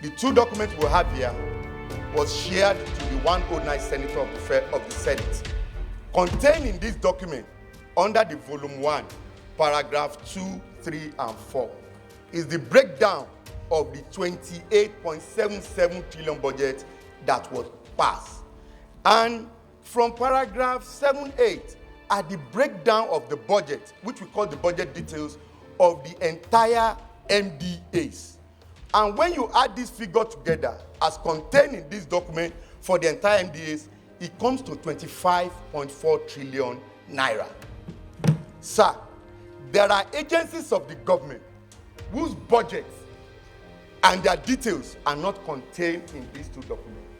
The two documents we have here was shared to the 109 Senator of the Senate. Contained in this document, under the Volume 1, Paragraph 2, 3, and 4, is the breakdown of the 28.77 trillion budget that was passed. And from Paragraph 7.8 are the breakdown of the budget, which we call the budget details of the entire MDAs. And when you add this figure together, as contained in this document for the entire MDAs, it comes to 25.4 trillion naira. Sir, there are agencies of the government whose budgets and their details are not contained in these two documents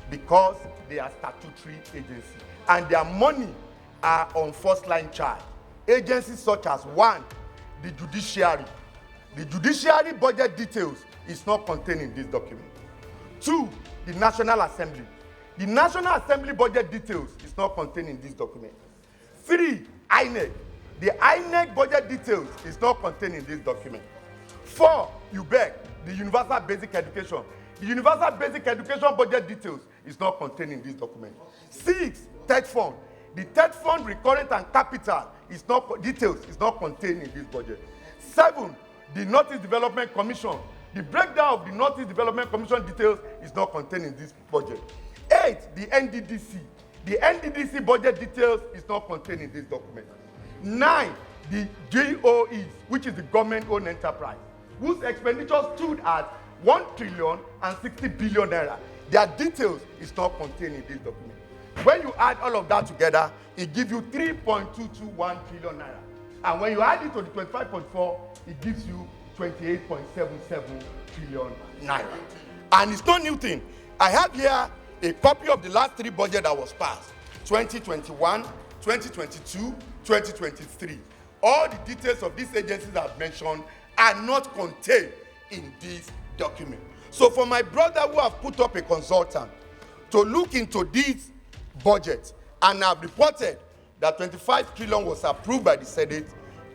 because they are statutory agencies and their money are on first line charge. Agencies such as 1, the judiciary. The judiciary budget details is not contained in this document. 2, the National Assembly. The National Assembly budget details is not contained in this document. 3, INEC. The INEC budget details is not contained in this document. 4, UBEC, the Universal Basic Education. The Universal Basic Education budget details is not contained in this document. 6, TED Fund. The TED Fund recurrent and capital details is not contained in this budget. 7, the Northeast Development Commission. The breakdown of the Northeast Development Commission details is not contained in this budget. 8, the NDDC. The NDDC budget details is not contained in this document. 9, the GOEs, which is the government-owned enterprise, whose expenditure stood at 1,060 billion naira. Their details is not contained in this document. When you add all of that together, it gives you 3.221 trillion naira. And when you add it to the 25.4, it gives you 28.77 trillion naira. And it's no new thing. I have here a copy of the last 3 budgets that was passed, 2021, 2022, 2023. All the details of these agencies I've mentioned are not contained in this document. So for my brother who have put up a consultant to look into these budgets and have reported that 25 trillion was approved by the Senate,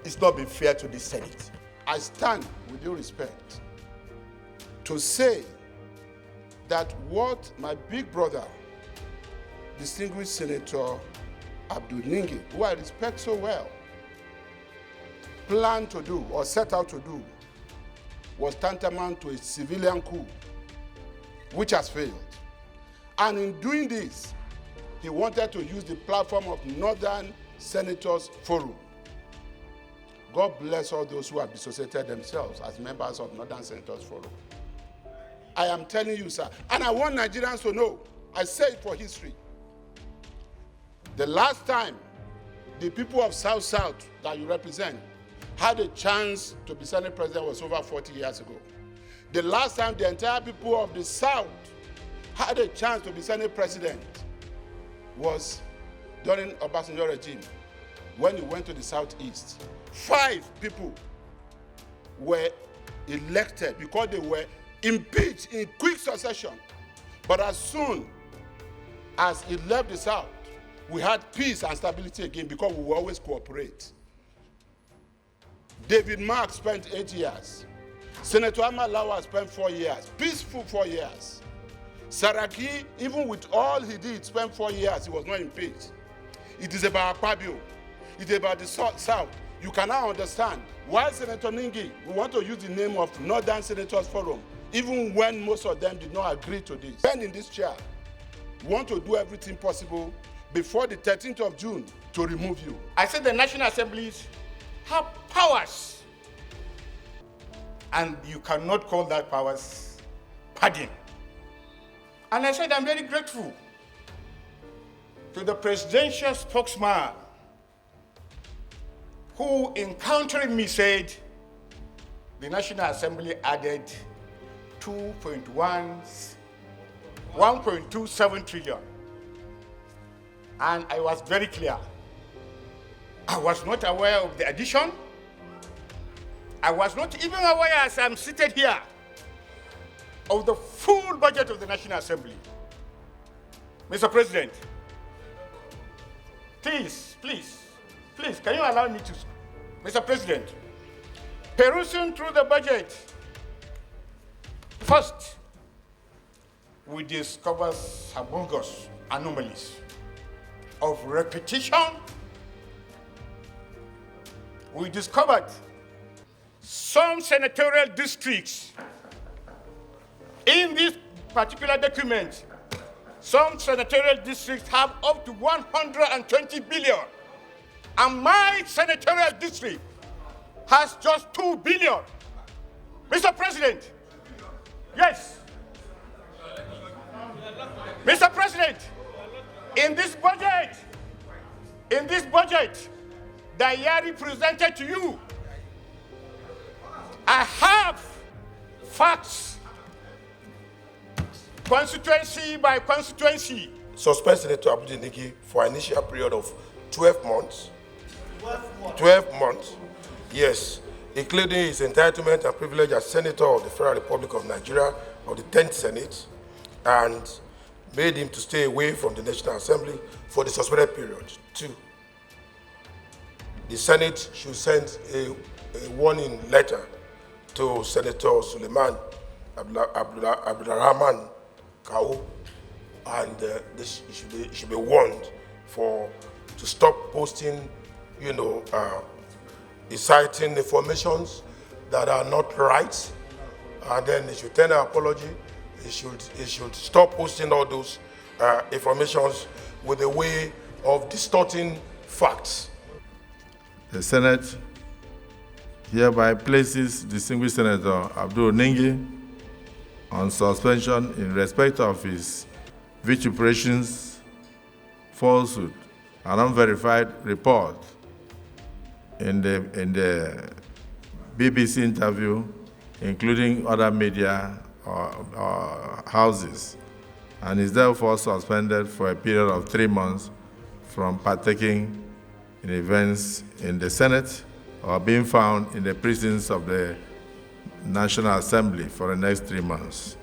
it's not been fair to the Senate. I stand with due respect to say that what my big brother, distinguished Senator Abdul Ningi, who I respect so well, planned to do or set out to do was tantamount to a civilian coup, which has failed. And in doing this, he wanted to use the platform of Northern Senators Forum. God bless all those who have dissociated themselves as members of Northern Senators Forum. I am telling you, sir, and I want Nigerians to know, I say it for history. The last time the people of South that you represent had a chance to be Senate President was over 40 years ago. The last time the entire people of the South had a chance to be Senate President was during Obasanjo regime, when he went to the Southeast. 5 people were elected because they were impeached in quick succession. But as soon as he left the South, we had peace and stability again because we will always cooperate. David Mark spent 8 years. Senator Amalawa spent 4 years, peaceful 4 years. Saraki, even with all he did, spent 4 years, he was not impeached. It is about Akpabio. It is about the South. You can now understand why Senator Ningi, we want to use the name of Northern Senators Forum, even when most of them did not agree to this. Ben in this chair, we want to do everything possible before the 13th of June to remove you. I said the National Assemblies have powers, and you cannot call that powers pardon. And I said I'm very grateful to the presidential spokesman who, encountering me, said the National Assembly added 1.27 trillion. And I was very clear. I was not aware of the addition. I was not even aware, as I'm seated here, of the full budget of the National Assembly. Mr. President, please, can you allow me to, Mr. President, perusing through the budget, First, we discovered bogus anomalies of repetition. We discovered some senatorial districts in this particular document. Some senatorial districts have up to 120 billion, and my senatorial district has just 2 billion. Mr. President, yes. Mr. President, in this budget that Yari presented to you, I have facts, constituency by constituency. Suspend Senator Abdul Ningi for an initial period of 12 months. 12 months, yes, including his entitlement and privilege as Senator of the Federal Republic of Nigeria of the 10th Senate, and made him to stay away from the National Assembly for the suspended period. 2, the Senate should send a warning letter to Senator Suleiman Abdulrahman Kau, and he should be warned to stop posting, inciting informations that are not right, and then he should tender an apology. He should stop posting all those informations with a way of distorting facts. The Senate hereby places distinguished Senator Abdul Ningi on suspension in respect of his vituperations, falsehood, and unverified report in the BBC interview, including other media or houses, and is therefore suspended for a period of 3 months from partaking in events in the Senate or being found in the precincts of the National Assembly for the next 3 months.